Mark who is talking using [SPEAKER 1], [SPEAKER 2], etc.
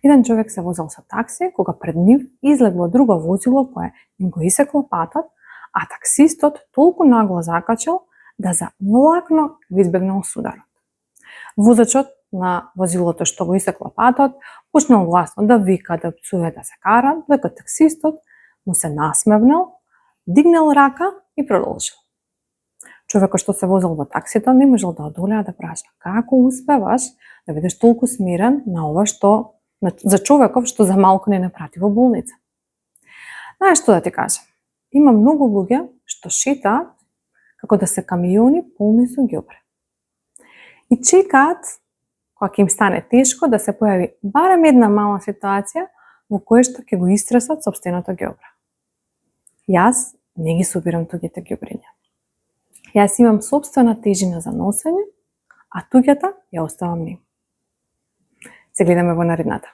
[SPEAKER 1] Еден човек се возел со такси, кога пред нив излегло друго возило кое им го исекло патот, а таксистот толку нагло закачал да за влакно го избегнал сударот. Возачот на возилото што го исекло патот почнал гласно да вика, да пцуе, да се кара, додека таксистот му се насмевнал, дигнал рака и продолжил. Човекот што се возел во таксито не можел да одолее да праша како успеваш да бидеш толку смирен на ова што за човеков што за малку не прати во болница. Знаеш што да ти кажам? Има многу луѓе што шетаат како да се камиони полни со ѓобре. И чекаат кога ќе им стане тешко да се појави барем една мала ситуација во која што ќе го истресат сопственото ѓобре. Јас не ги собирам туѓите ѓобриња. Јас имам сопствена тежина за носење, а туѓата ја оставам нив. Се гледаме во наредната.